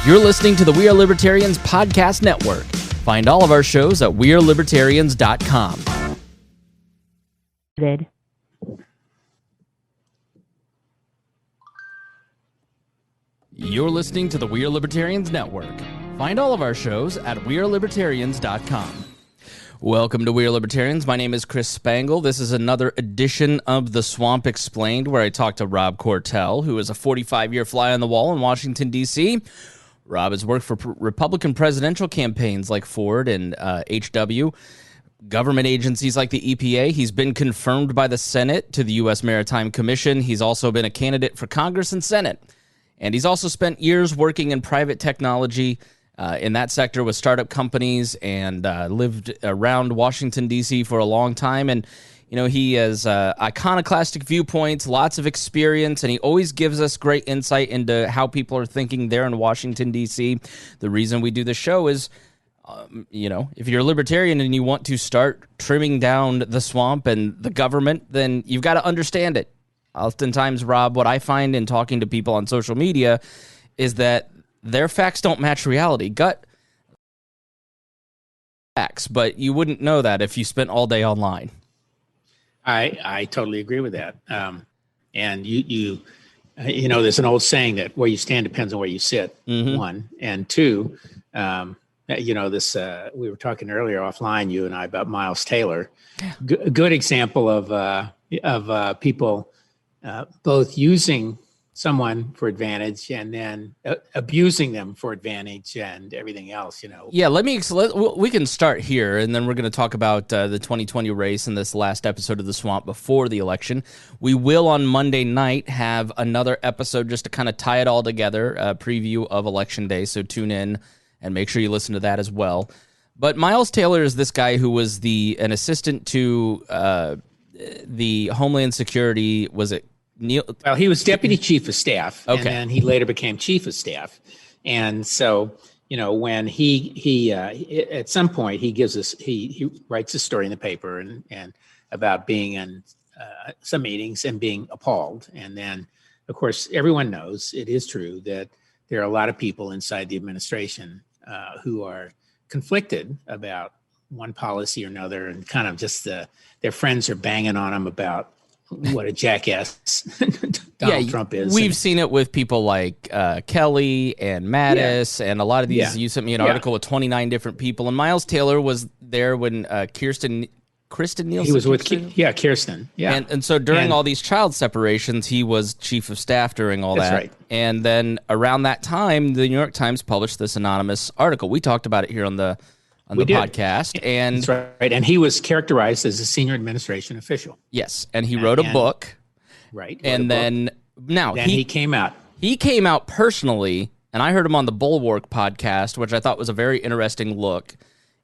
You're listening to the We Are Libertarians podcast network. Find all of our shows at wearelibertarians.com. You're listening to the We Are Libertarians network. Find all of our shows at wearelibertarians.com. Welcome to We Are Libertarians. My name is Chris Spangle. This is another edition of The Swamp Explained, where I talk to Rob Quartel, who is a 45-year fly on the wall in Washington, D.C. Rob has worked for Republican presidential campaigns like Ford and HW, government agencies like the EPA. He's been confirmed by the Senate to the U.S. Maritime Commission. He's also been a candidate for Congress and Senate. And he's also spent years working in private technology in that sector with startup companies and lived around Washington, D.C. for a long time. And, you know, he has iconoclastic viewpoints, lots of experience, and he always gives us great insight into how people are thinking there in Washington, D.C. The reason we do the show is, you know, if you're a libertarian and you want to start trimming down the swamp and the government, then you've got to understand it. Oftentimes, Rob, what I find in talking to people on social media is that their facts don't match reality. Gut facts, but you wouldn't know that if you spent all day online. I totally agree with that. And you know, there's an old saying that where you stand depends on where you sit. Mm-hmm. One and two. You know, this we were talking earlier offline, you and I, about Miles Taylor. Good example of people both using someone for advantage and then abusing them for advantage and everything else, you know. Yeah, we can start here, and then we're going to talk about the 2020 race in this last episode of The Swamp before the election. We will, on Monday night, have another episode just to kind of tie it all together, a preview of Election Day, so tune in and make sure you listen to that as well. But Miles Taylor is this guy who was an assistant to the Homeland Security, was it Well, he was deputy chief of staff, okay. And then he later became chief of staff. And so, you know, when he at some point he gives us he writes a story in the paper and about being in some meetings and being appalled. And then, of course, everyone knows it is true that there are a lot of people inside the administration who are conflicted about one policy or another, and kind of just their friends are banging on them about what a jackass Donald Trump is. We've seen it with people like Kelly and Mattis and a lot of these. Yeah. You sent me an article with 29 different people, and Miles Taylor was there when Kristen Nielsen. He was with Kirsten. Yeah. And so during all these child separations, he was chief of staff during all that. Right. And then around that time, the New York Times published this anonymous article. We talked about it here on the podcast. And that's right. And he was characterized as a senior administration official. Yes. And he wrote a book. Right. And then he came out. He came out personally, and I heard him on the Bulwark podcast, which I thought was a very interesting look.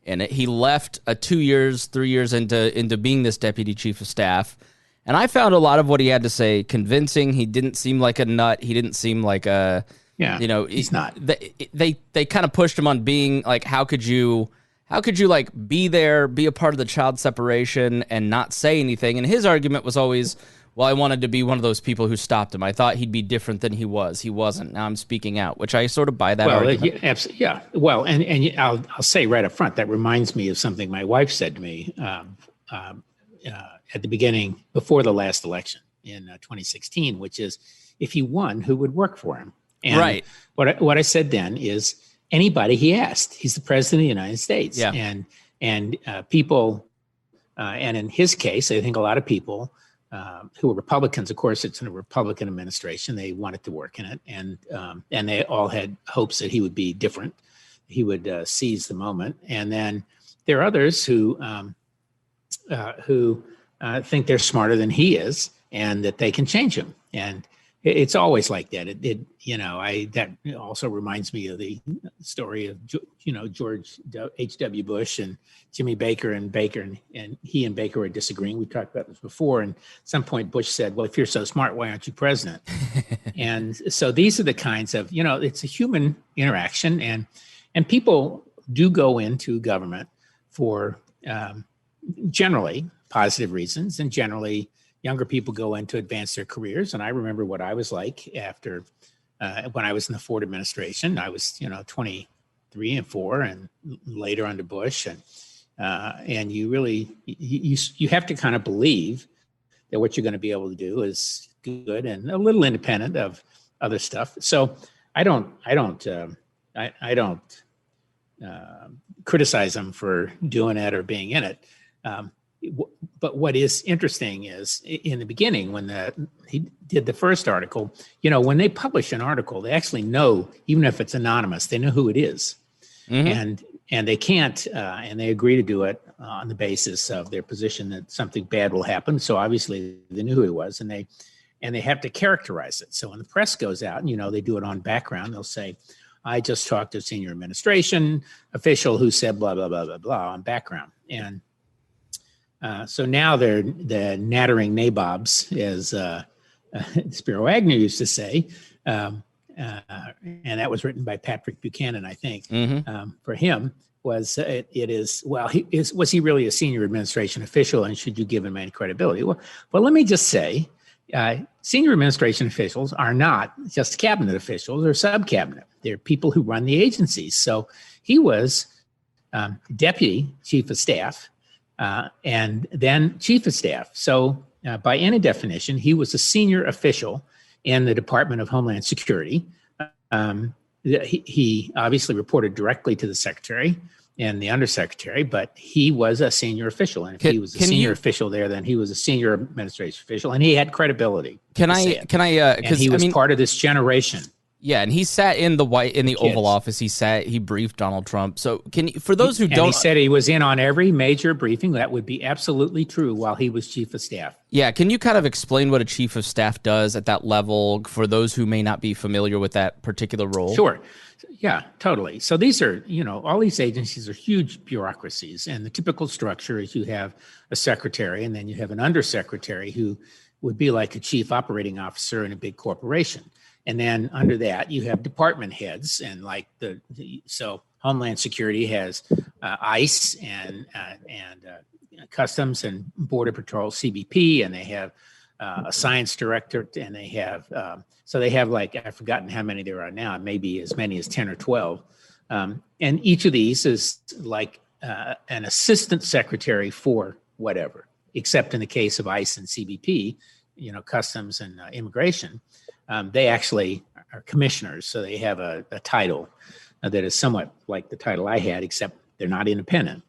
And he left 3 years into being this deputy chief of staff. And I found a lot of what he had to say convincing. He didn't seem like a nut. He didn't seem like a, you know, he's not. They kind of pushed him on being like, how could you like be there, be a part of the child separation and not say anything? And his argument was always, well, I wanted to be one of those people who stopped him. I thought he'd be different than he was. He wasn't. Now I'm speaking out, which I sort of buy that argument. Yeah. Well, and I'll say right up front, that reminds me of something my wife said to me at the beginning, before the last election in 2016, which is, if he won, who would work for him? And right. What I said then is anybody he asked. He's the president of the United States. Yeah. And people, and in his case, I think a lot of people who were Republicans, of course, it's in a Republican administration. They wanted to work in it, and they all had hopes that he would be different. He would seize the moment. And then there are others who think they're smarter than he is, and that they can change him. And it's always like that. That also reminds me of the story of, George H.W. Bush and Jimmy Baker, and he and Baker were disagreeing. We've talked about this before. And at some point Bush said, well, if you're so smart, why aren't you president? And so these are the kinds of, it's a human interaction, and people do go into government for generally positive reasons, and generally younger people go in to advance their careers. And I remember what I was like after when I was in the Ford administration. I was, 23 and 4, and later under Bush, and you really you have to kind of believe that what you're going to be able to do is good and a little independent of other stuff. So I don't criticize him for doing it or being in it. But what is interesting is in the beginning, when he did the first article, when they publish an article, they actually know, even if it's anonymous, they know who it is. Mm-hmm. And they can't, and they agree to do it on the basis of their position that something bad will happen. So obviously they knew who it was, and they have to characterize it. So when the press goes out, and they do it on background, they'll say, I just talked to a senior administration official who said blah, blah, blah, blah, blah on background. And so now they're the nattering nabobs, as Spiro Agnew used to say. And that was written by Patrick Buchanan, I think. Mm-hmm. For him, was was he really a senior administration official, and should you give him any credibility? Well, let me just say, senior administration officials are not just cabinet officials or sub-cabinet. They're people who run the agencies. So he was deputy chief of staff and then chief of staff. So by any definition, he was a senior official in the Department of Homeland Security. He obviously reported directly to the secretary and the undersecretary, but he was a senior official. And if he was a senior official there, then he was a senior administration official, and he had credibility. And he was part of this generation. Yeah, and he sat in the Oval Office. He briefed Donald Trump. So for those who don't, he said he was in on every major briefing. That would be absolutely true while he was chief of staff. Yeah, can you kind of explain what a chief of staff does at that level for those who may not be familiar with that particular role? Sure. Yeah, totally. So these are, all these agencies are huge bureaucracies, and the typical structure is you have a secretary, and then you have an undersecretary who would be like a chief operating officer in a big corporation. And then under that, you have department heads, and like so Homeland Security has ICE and Customs and Border Patrol, CBP, and they have a science director, and they have like, I've forgotten how many there are now, maybe as many as 10 or 12. And each of these is like an assistant secretary for whatever, except in the case of ICE and CBP, Customs and Immigration. They actually are commissioners, so they have a title that is somewhat like the title I had, except they're not independent.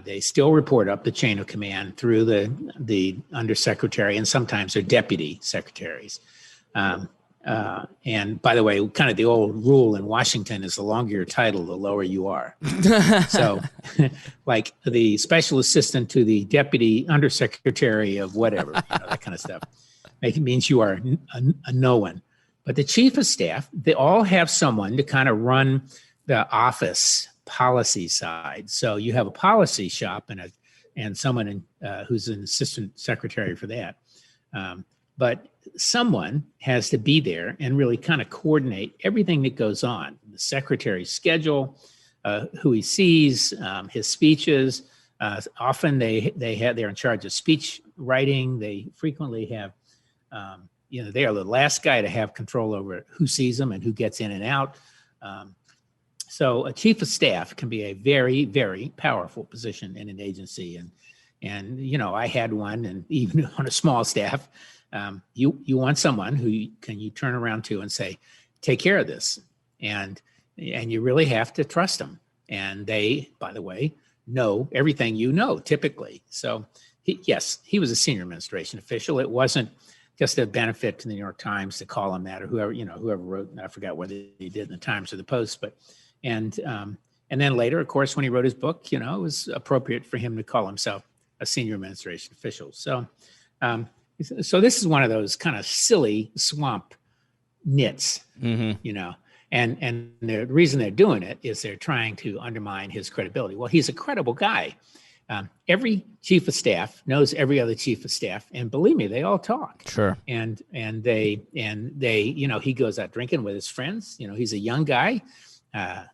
They still report up the chain of command through the undersecretary, and sometimes they're deputy secretaries. And by the way, kind of the old rule in Washington is the longer your title, the lower you are. So like the special assistant to the deputy undersecretary of whatever, that kind of stuff. It means you are a no one. But the chief of staff, they all have someone to kind of run the office policy side. So you have a policy shop and someone who's an assistant secretary for that. But someone has to be there and really kind of coordinate everything that goes on. The secretary's schedule, who he sees, his speeches. Often they're in charge of speech writing. They frequently have they are the last guy to have control over who sees them and who gets in and out. So a chief of staff can be a very, very powerful position in an agency. And I had one, and even on a small staff, you want someone who you turn around to and say, take care of this. And you really have to trust them. And they, by the way, know everything typically. So he was a senior administration official. It wasn't just a benefit to the New York Times to call him that, or whoever wrote, I forgot whether he did in the Times or the Post, but, and then later, of course, when he wrote his book, it was appropriate for him to call himself a senior administration official. So this is one of those kind of silly swamp nits, mm-hmm. And the reason they're doing it is they're trying to undermine his credibility. Well, he's a credible guy. Every chief of staff knows every other chief of staff, and believe me, they all talk. Sure. And they he goes out drinking with his friends. He's a young guy. I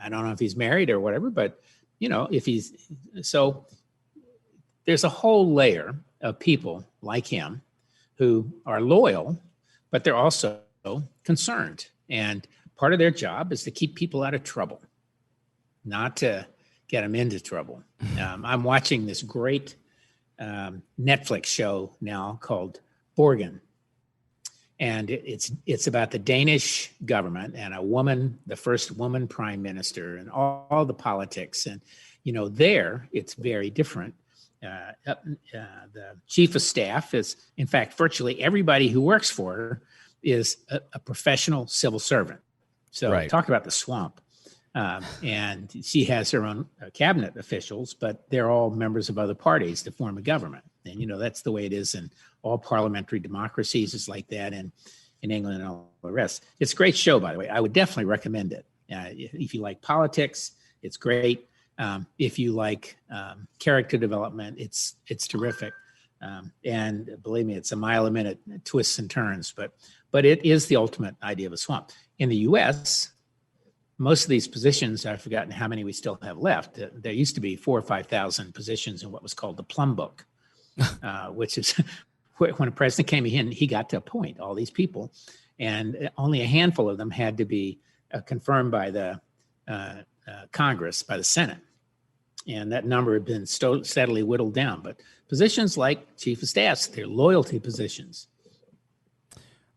don't know if he's married or whatever, but if he's so, there's a whole layer of people like him who are loyal, but they're also concerned. And part of their job is to keep people out of trouble, not to get them into trouble. I'm watching this great Netflix show now called Borgen. And it's about the Danish government and a woman, the first woman prime minister, and all the politics. And, there it's very different. The chief of staff is, in fact, virtually everybody who works for her is a professional civil servant. So Right. Talk about the swamp. And she has her own cabinet officials, but they're all members of other parties to form a government. And, that's the way it is in all parliamentary democracies. It's like that in England and all the rest. It's a great show, by the way. I would definitely recommend it. If you like politics, it's great. If you like character development, it's terrific. And believe me, it's a mile a minute twists and turns, but it is the ultimate idea of a swamp. In the U.S., most of these positions, I've forgotten how many we still have left. There used to be 4,000 or 5,000 positions in what was called the Plum Book, which is when a president came in, he got to appoint all these people, and only a handful of them had to be confirmed by the Congress, by the Senate. And that number had been steadily whittled down. But positions like chief of staffs, they're loyalty positions.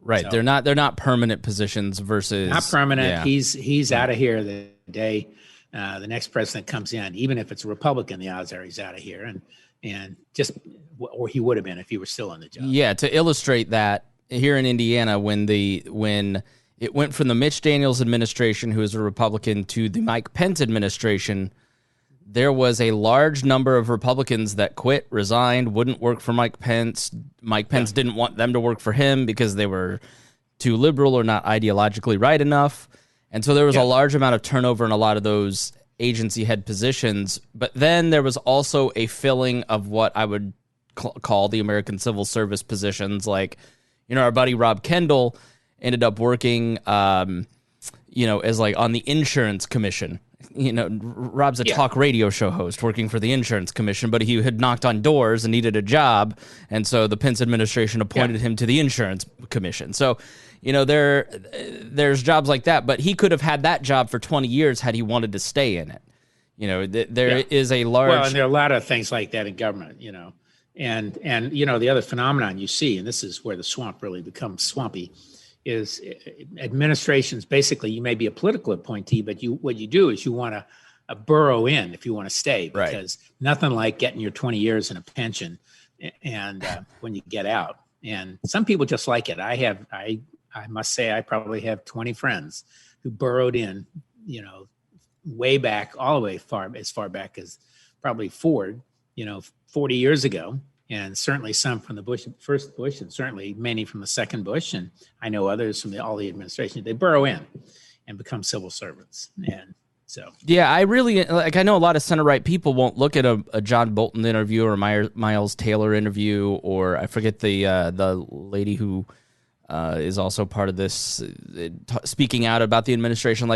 Right. So, they're not permanent positions versus not permanent. Yeah. He's out of here the day the next president comes in. Even if it's a Republican, the odds are he's out of here, and just or he would have been if he were still in the job. Yeah. To illustrate that, here in Indiana, when it went from the Mitch Daniels administration, who is a Republican, to the Mike Pence administration, there was a large number of Republicans that quit, resigned, wouldn't work for Mike Pence. Mike Pence didn't want them to work for him because they were too liberal or not ideologically right enough. And so there was a large amount of turnover in a lot of those agency head positions. But then there was also a filling of what I would call the American civil service positions. Like, our buddy Rob Kendall ended up working, as like on the insurance commission. Rob's a talk radio show host working for the insurance commission, but he had knocked on doors and needed a job. And so the Pence administration appointed him to the insurance commission. So, there's jobs like that, but he could have had that job for 20 years had he wanted to stay in it. There is a large... Well, and there are a lot of things like that in government, and the other phenomenon you see, and this is where the swamp really becomes swampy, is administrations. Basically, you may be a political appointee, but what you do is you want to burrow in if you want to stay, because nothing like getting your 20 years in a pension and when you get out. And some people just like it. I must say I probably have 20 friends who burrowed in, way back, all the way as far back as probably Ford, 40 years ago. And certainly some from the first Bush, and certainly many from the second Bush. And I know others from all the administration. They burrow in and become civil servants. And so. Yeah, I know a lot of center-right people won't look at a John Bolton interview or a Miles Taylor interview, or I forget the lady who is also part of this speaking out about the administration.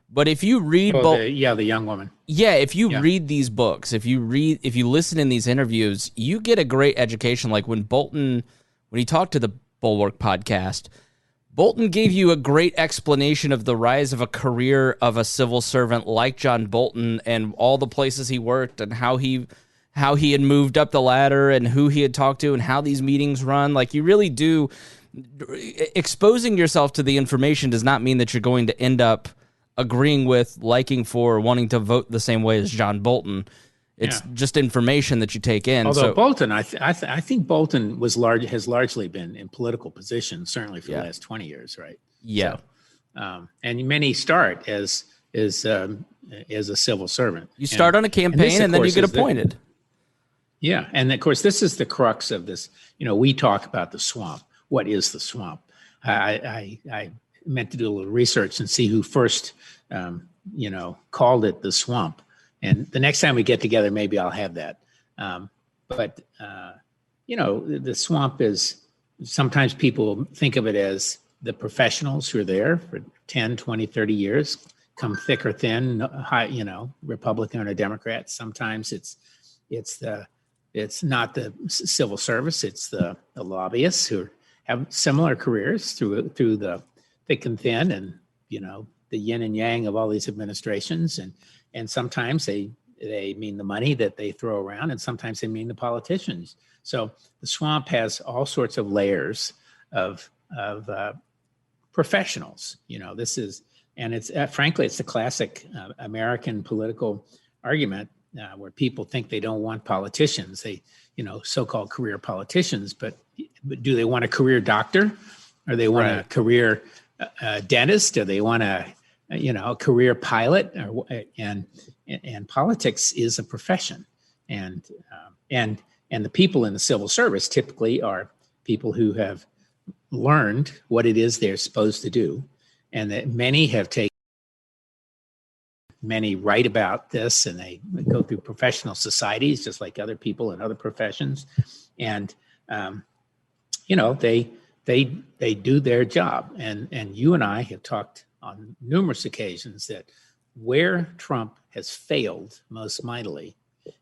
But if you read the young woman. Yeah, if you read these books, if you listen in these interviews, you get a great education. Like when he talked to the Bulwark podcast, Bolton gave you a great explanation of the rise of a career of a civil servant like John Bolton and all the places he worked and how he had moved up the ladder and who he had talked to and how these meetings run. Like, you really do. Exposing yourself to the information does not mean that you're going to end up agreeing with, liking for, or wanting to vote the same way as John Bolton. It's just information that you take in. Although Bolton, I think Bolton has largely been in political positions, certainly for the last 20 years, right? Yeah. So, and many start as a civil servant. You start on a campaign and then you get appointed. And of course, this is the crux of this. We talk about the swamp. What is the swamp? I meant to do a little research and see who first, called it the swamp. And the next time we get together, maybe I'll have that. But the swamp is, sometimes people think of it as the professionals who are there for 10, 20, 30 years, come thick or thin, Republican or Democrat. Sometimes it's not the civil service, it's the lobbyists who have similar careers through the thick and thin, and the yin and yang of all these administrations, and sometimes they mean the money that they throw around, and sometimes they mean the politicians. So the swamp has all sorts of layers of professionals. This is, and it's frankly, it's the classic American political argument where people think they don't want politicians. They, so-called career politicians, but do they want a career doctor, or they want a career dentist, or they want a career pilot, and politics is a profession, and the people in the civil service typically are people who have learned what it is they're supposed to do, and that many write about this, and they go through professional societies just like other people in other professions, and they do their job. And you and I have talked on numerous occasions that where Trump has failed most mightily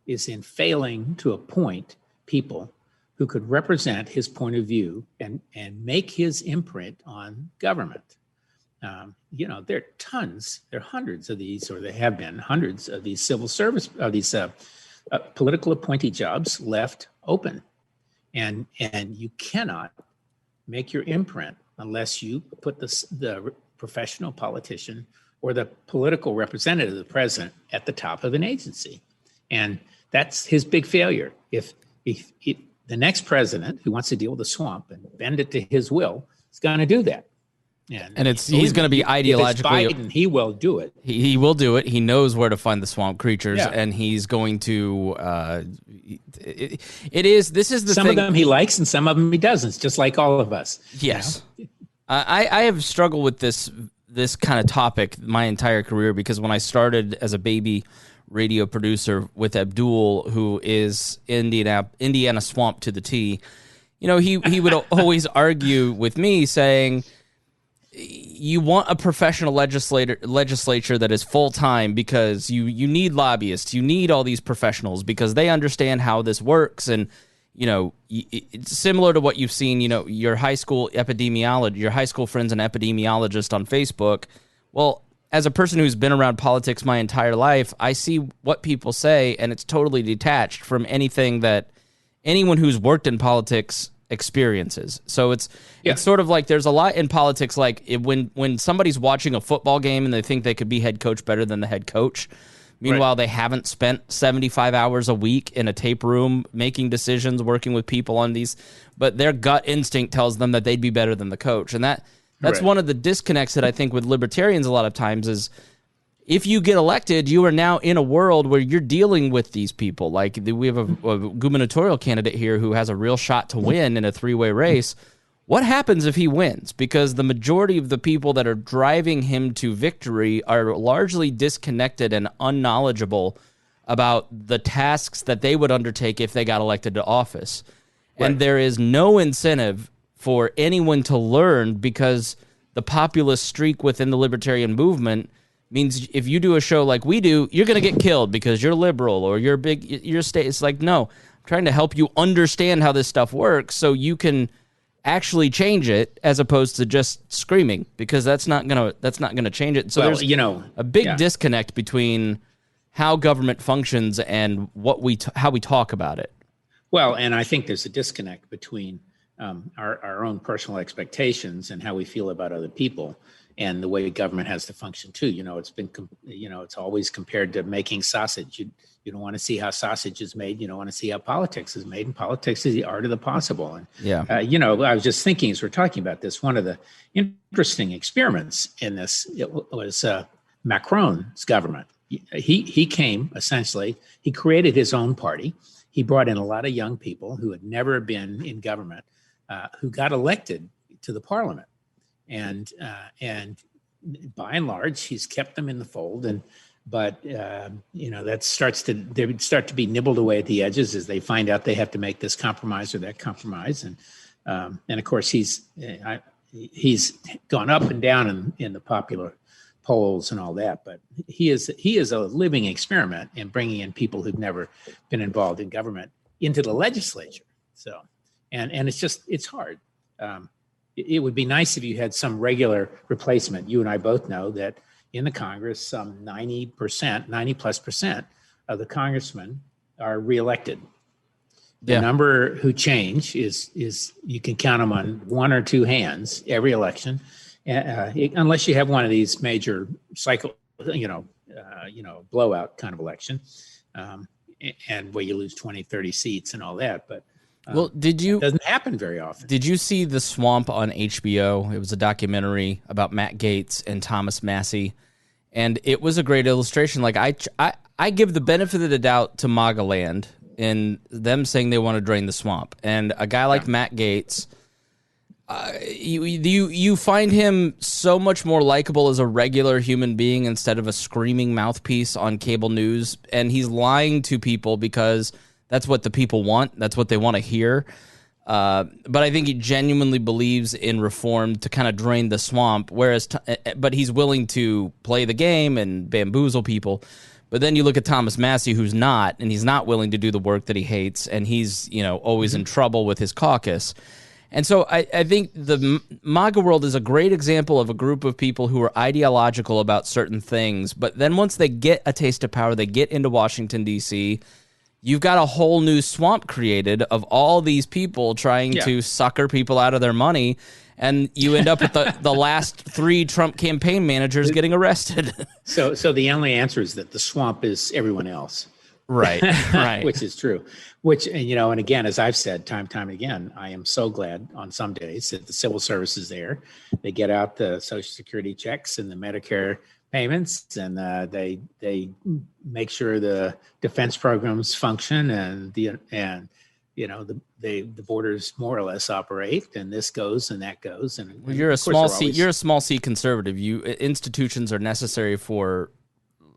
is in failing to appoint people who could represent his point of view and make his imprint on government. There are hundreds of these, or there have been hundreds of these civil service, these political appointee jobs left open. And you cannot make your imprint unless you put the professional politician or the political representative of the president at the top of an agency. And that's his big failure. If the next president who wants to deal with the swamp and bend it to his will is going to do that. And he's going to be ideologically. If it's Biden, he will do it. He will do it. He knows where to find the swamp creatures, and he's going to. This is the some thing. Of them he likes, and some of them he doesn't. It's just like all of us. Yes, I have struggled with this kind of topic my entire career, because when I started as a baby radio producer with Abdul, who is Indiana swamp to the T, he would always argue with me saying, you want a professional legislature that is full-time, because you need lobbyists, you need all these professionals because they understand how this works. And it's similar to what you've seen, your high school epidemiologist, your high school friend's an epidemiologist on Facebook. Well, as a person who's been around politics my entire life, I see what people say, and it's totally detached from anything that anyone who's worked in politics experiences. So it's sort of like there's a lot in politics, like when somebody's watching a football game and they think they could be head coach better than the head coach. Meanwhile, they haven't spent 75 hours a week in a tape room making decisions, working with people on these, but their gut instinct tells them that they'd be better than the coach. And that's one of the disconnects that I think with libertarians a lot of times is, if you get elected, you are now in a world where you're dealing with these people. Like we have a gubernatorial candidate here who has a real shot to win in a three-way race. What happens if he wins? Because the majority of the people that are driving him to victory are largely disconnected and unknowledgeable about the tasks that they would undertake if they got elected to office. Right. And there is no incentive for anyone to learn, because the populist streak within the libertarian movement means if you do a show like we do, you're going to get killed because you're liberal or you're big, you're state. It's like, no, I'm trying to help you understand how this stuff works so you can actually change it, as opposed to just screaming, because that's not gonna change it. So there's a big disconnect between how government functions and how we talk about it. Well, and I think there's a disconnect between our own personal expectations and how we feel about other people, and the way government has to function too. It's always compared to making sausage. You don't want to see how sausage is made. You don't want to see how politics is made. And politics is the art of the possible. And I was just thinking as we're talking about this, one of the interesting experiments in this was Macron's government. He came essentially. He created his own party. He brought in a lot of young people who had never been in government, who got elected to the parliament. And by and large, he's kept them in the fold. But that starts to be nibbled away at the edges as they find out they have to make this compromise or that compromise. And of course, he's gone up and down in the popular polls and all that. But he is a living experiment in bringing in people who've never been involved in government into the legislature. So, and it's hard. it would be nice if you had some regular replacement. You and I both know that in the Congress, some 90+% of the congressmen are reelected. The number who change is you can count them on one or two hands every election, unless you have one of these major cycle, blowout kind of election, and where you lose 20, 30 seats and all that. But it doesn't happen very often. Did you see The Swamp on HBO? It was a documentary about Matt Gaetz and Thomas Massie, and it was a great illustration. Like I give the benefit of the doubt to MAGA land in them saying they want to drain the swamp, and a guy like Matt Gaetz, you find him so much more likable as a regular human being instead of a screaming mouthpiece on cable news, and he's lying to people because that's what the people want. That's what they want to hear. But I think he genuinely believes in reform to kind of drain the swamp, but he's willing to play the game and bamboozle people. But then you look at Thomas Massie, who's not, and he's not willing to do the work that he hates, and he's always in trouble with his caucus. And so I think the MAGA world is a great example of a group of people who are ideological about certain things, but then once they get a taste of power, they get into Washington, D.C., you've got a whole new swamp created of all these people trying to sucker people out of their money, and you end up with the last three Trump campaign managers getting arrested. So the only answer is that the swamp is everyone else. Right. Which is true. And again, as I've said time and again, I am so glad on some days that the civil service is there. They get out the Social Security checks and the Medicare payments, and they make sure the defense programs function, and the borders more or less operate, and this goes and that goes. And you're a small C conservative. Institutions are necessary for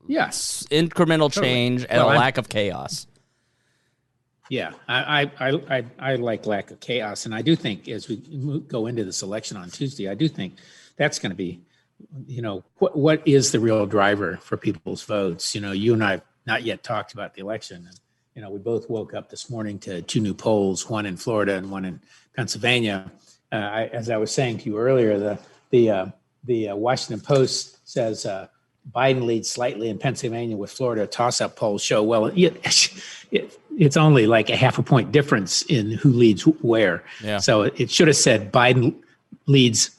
incremental change and a lack of chaos. Yeah, I like lack of chaos, and I do think as we go into this election on Tuesday, I do think that's going to be, what is the real driver for people's votes? You and I have not yet talked about the election. And, we both woke up this morning to two new polls, one in Florida and one in Pennsylvania. As I was saying to you earlier, the Washington Post says Biden leads slightly in Pennsylvania, with Florida toss-up polls show, well, it's only like a half a point difference in who leads where. Yeah. So it should have said Biden leads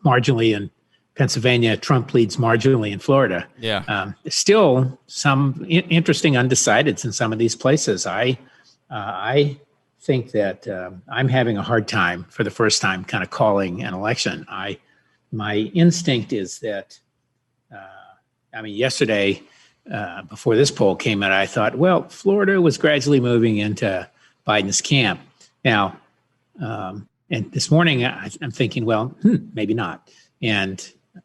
marginally in Pennsylvania, Trump leads marginally in Florida. Yeah. Still some interesting undecideds in some of these places. I think that I'm having a hard time for the first time kind of calling an election. My instinct is that, yesterday, before this poll came out, I thought, well, Florida was gradually moving into Biden's camp. Now, and this morning I'm thinking, well, maybe not.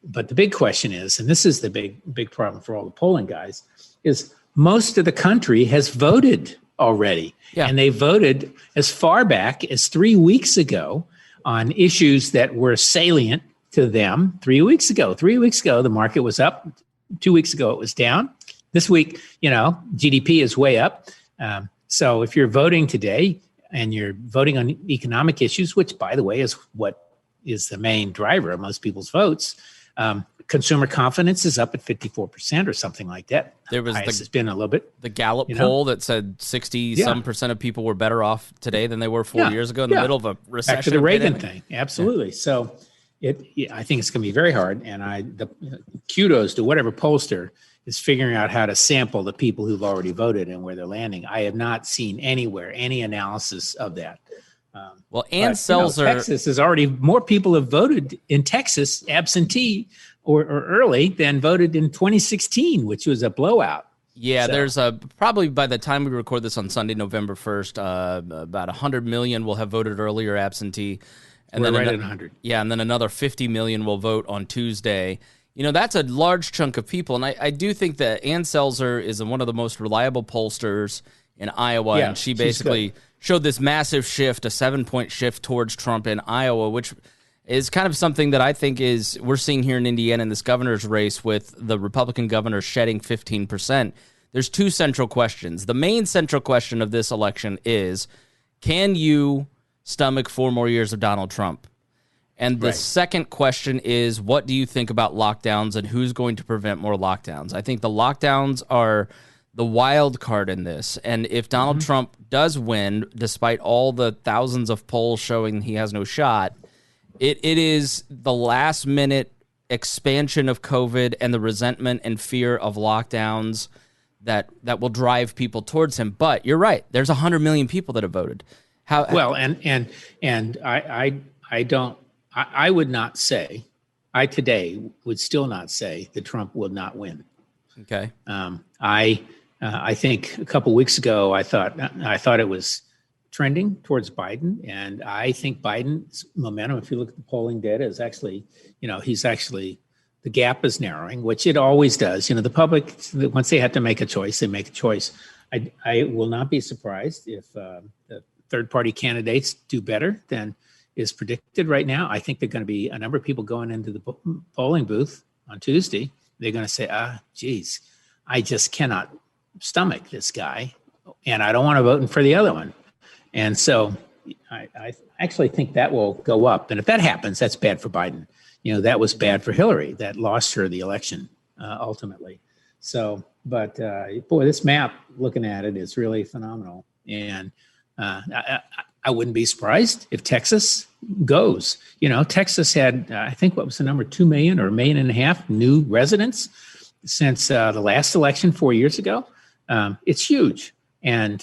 But the big question is, and this is the big problem for all the polling guys, is most of the country has voted already. Yeah. And they voted as far back as 3 weeks ago on issues that were salient to them 3 weeks ago. 3 weeks ago, the market was up. 2 weeks ago, it was down. This week, GDP is way up. So if you're voting today and you're voting on economic issues, which, by the way, is what is the main driver of most people's votes, consumer confidence is up at 54% or something like that. It's been a little bit. The Gallup poll that said 60% of people were better off today than they were 4 years ago in the middle of a recession. Back to the Reagan thing. Absolutely. Yeah. So I think it's going to be very hard. And kudos to whatever pollster is figuring out how to sample the people who've already voted and where they're landing. I have not seen anywhere any analysis of that. Ann Selzer, Texas is already more people have voted in Texas absentee or early than voted in 2016, which was a blowout. Yeah, so there's probably by the time we record this on Sunday, November 1st, about 100 million will have voted early or absentee. And then right at 100. Yeah, and then another 50 million will vote on Tuesday. That's a large chunk of people. And I do think that Ann Selzer is one of the most reliable pollsters in Iowa. Yeah, and she basically showed this massive shift, a 7-point shift towards Trump in Iowa, which is kind of something that I think we're seeing here in Indiana in this governor's race with the Republican governor shedding 15%. There's two central questions. The main central question of this election is, can you stomach 4 more years of Donald Trump? And the second question is, what do you think about lockdowns and who's going to prevent more lockdowns? I think the lockdowns are the wild card in this. And if Donald Trump does win, despite all the thousands of polls showing he has no shot, it is the last minute expansion of COVID and the resentment and fear of lockdowns that will drive people towards him. But you're right. There's 100 million people that have voted. I would not say, I today would still not say that Trump will not win. Okay. I think a couple weeks ago I thought it was trending towards Biden, and I think Biden's momentum, if you look at the polling data, is actually, the gap is narrowing, which it always does. The public, once they have to make a choice, they make a choice. I will not be surprised if the third-party candidates do better than is predicted right now. I think there are going to be a number of people going into the polling booth on Tuesday. They're going to say, geez, I just cannot stomach this guy, and I don't want to vote for the other one. And so I actually think that will go up. And if that happens, that's bad for Biden. That was bad for Hillary. That lost her the election ultimately. So, but boy, this map, looking at it, is really phenomenal. And I wouldn't be surprised if Texas goes. Texas had, I think, what was the number, 2 million or 1.5 million new residents since the last election 4 years ago. It's huge. And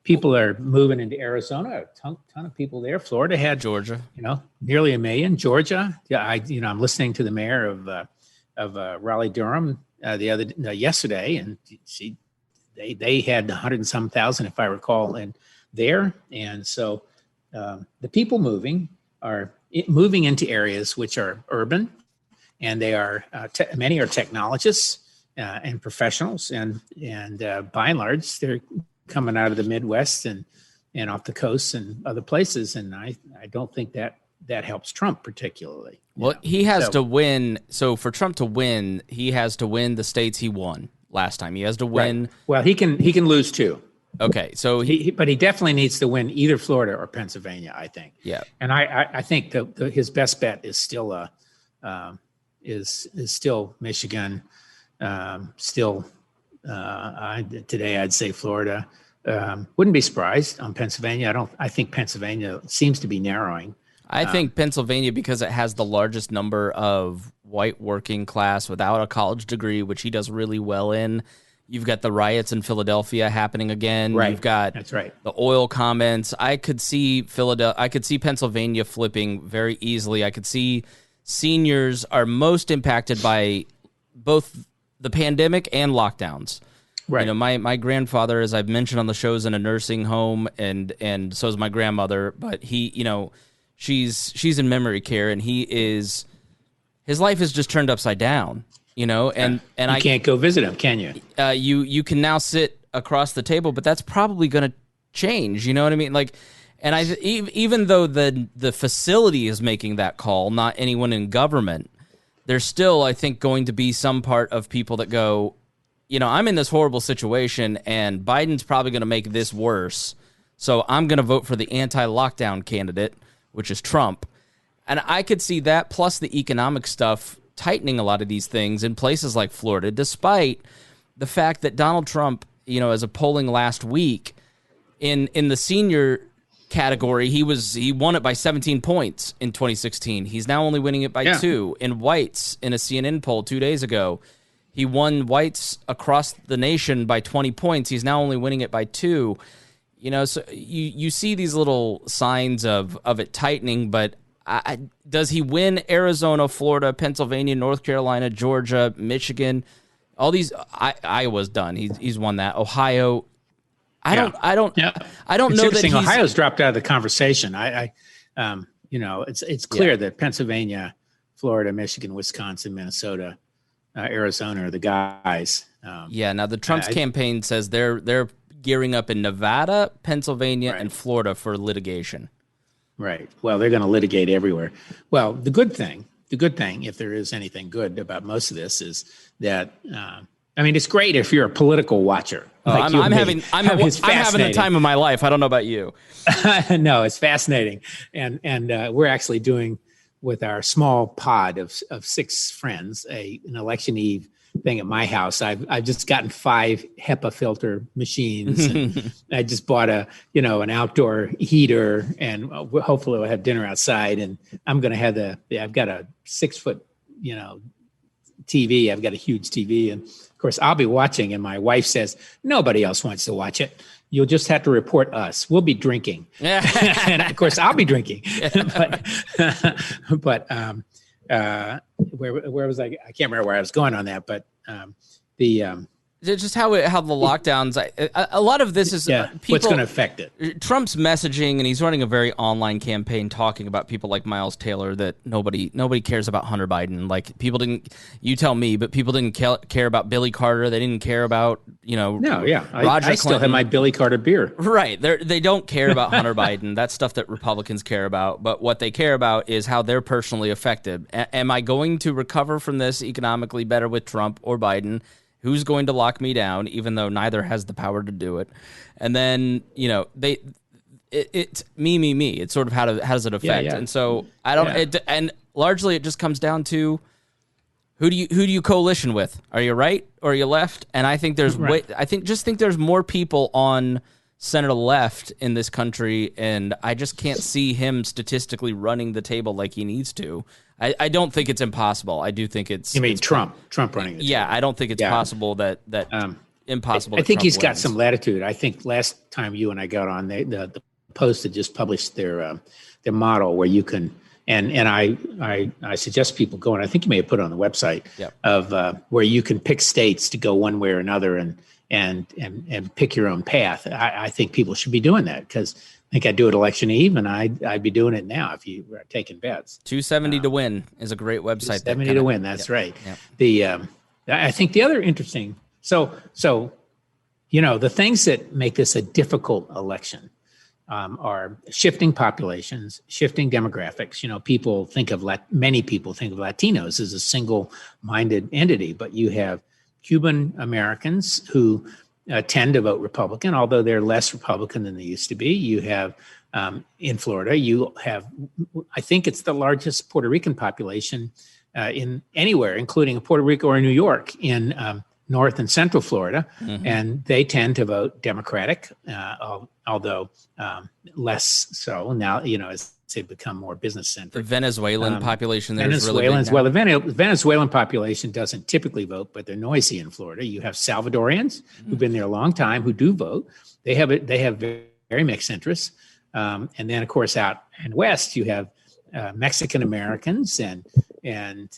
people are moving into Arizona, a ton of people there. Florida had Georgia, nearly 1 million. Georgia, I'm listening to the mayor of Raleigh-Durham yesterday, and they had 100 and some thousand, if I recall, and there. And so the people moving into areas which are urban, and they are many are technologists and professionals, and by and large they're coming out of the Midwest and off the coast and other places. And I don't think that helps Trump particularly. Well, he has to win. So for Trump to win, he has to win the states he won last time. He has to win. Right. Well, he can lose too. Okay, so but he definitely needs to win either Florida or Pennsylvania, I think. Yeah, and I think his best bet is still still Michigan. Today I'd say Florida. Wouldn't be surprised on Pennsylvania. I think Pennsylvania seems to be narrowing. I think Pennsylvania, because it has the largest number of white working class without a college degree, which he does really well in. You've got the riots in Philadelphia happening again. Right. You've got the oil comments. I could see Pennsylvania flipping very easily. I could see seniors are most impacted by both the pandemic and lockdowns. Right. My grandfather, as I've mentioned on the shows, in a nursing home, and so is my grandmother. But she's in memory care, and his life is just turned upside down. And you can't go visit him, can you? You can now sit across the table, but that's probably going to change. You know what I mean? Even though the facility is making that call, not anyone in government, there's still, I think, going to be some part of people that go, I'm in this horrible situation, and Biden's probably going to make this worse, so I'm going to vote for the anti-lockdown candidate, which is Trump. And I could see that, plus the economic stuff, tightening a lot of these things in places like Florida, despite the fact that Donald Trump, as a polling last week, in the senior category, he won it by 17 points in 2016. He's now only winning it by 2. In whites, in a CNN poll 2 days ago, he won whites across the nation by 20 points. He's now only winning it by 2. So you see these little signs of it tightening, but does he win Arizona, Florida, Pennsylvania, North Carolina, Georgia, Michigan? All these, Iowa's done. He's won that. Ohio. I don't know that Ohio's dropped out of the conversation. It's clear that Pennsylvania, Florida, Michigan, Wisconsin, Minnesota, Arizona are the guys. Now the Trump's campaign says they're gearing up in Nevada, Pennsylvania, and Florida for litigation. Right. Well, they're going to litigate everywhere. Well, the good thing, if there is anything good about most of this, is that I mean, it's great if you're a political watcher. Like I'm having the time of my life. I don't know about you. No, it's fascinating, and we're actually doing with our small pod of 6 friends an election eve thing at my house. I've just gotten 5 HEPA filter machines. And I just bought an outdoor heater, and hopefully we'll have dinner outside. And I'm going to have I've got a 6-foot, TV. I've got a huge TV, and of course I'll be watching. And my wife says nobody else wants to watch it. You'll just have to report us. We'll be drinking, and of course I'll be drinking. but where was I? I can't remember where I was going on that. But just how the lockdowns. A lot of this is people, what's going to affect it. Trump's messaging, and he's running a very online campaign talking about people like Miles Taylor that nobody cares about Hunter Biden. Like people didn't. You tell me, but people didn't care about Billy Carter. They didn't care about No, yeah, Roger I still have my Billy Carter beer. Right, they don't care about Hunter Biden. That's stuff that Republicans care about. But what they care about is how they're personally affected. Am I going to recover from this economically better with Trump or Biden? Who's going to lock me down, even though neither has the power to do it? And then, it's me. It's sort of how does it affect? Yeah. And so I don't. And largely, it just comes down to who do you coalition with? Are you right or are you left? And I think there's I think there's more people on center left in this country, and I just can't see him statistically running the table like he needs to. I don't think it's impossible. I do think it's. You mean Trump running the table? Yeah, I don't think it's possible that impossible. I think he's got some latitude. I think last time you and I got on, the Post had just published their model where you can, and I suggest people go, and I think you may have put it on the website of where you can pick states to go one way or another and pick your own path. I think people should be doing that because I think I'd do it election eve, and I'd be doing it now if you were taking bets. 270 to win is a great website. 270 to win. That's right. Yep. I think the other interesting. So the things that make this a difficult election are shifting populations, shifting demographics. Many people think of Latinos as a single-minded entity, but you have Cuban Americans who tend to vote Republican, although they're less Republican than they used to be. You have in Florida, I think it's the largest Puerto Rican population in anywhere, including Puerto Rico or New York, in North and Central Florida, and they tend to vote Democratic, although less so now. As they become more business centric. The Venezuelan population there is really big now. The Venezuelan population doesn't typically vote, but they're noisy in Florida. You have Salvadorians who've been there a long time who do vote. They have very mixed interests, and then of course out in West you have Mexican Americans and in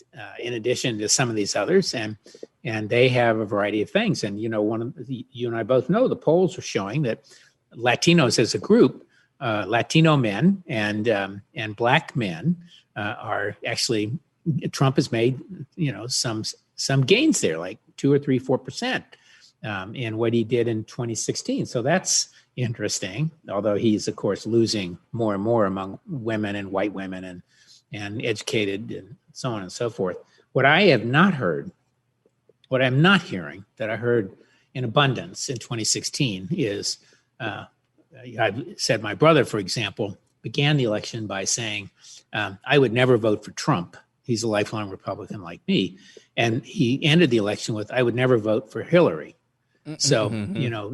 addition to some of these others, and they have a variety of things. And you and I both know the polls are showing that Latinos as a group, Latino men and Black men are actually. Trump has made some gains there, like 2 or 3, 4% in what he did in 2016. So that's interesting. Although he's of course losing more and more among women and white women and educated and so on and so forth. What I'm not hearing that I heard in abundance in 2016 is. I've said my brother, for example, began the election by saying, I would never vote for Trump. He's a lifelong Republican like me. And he ended the election with, I would never vote for Hillary. So,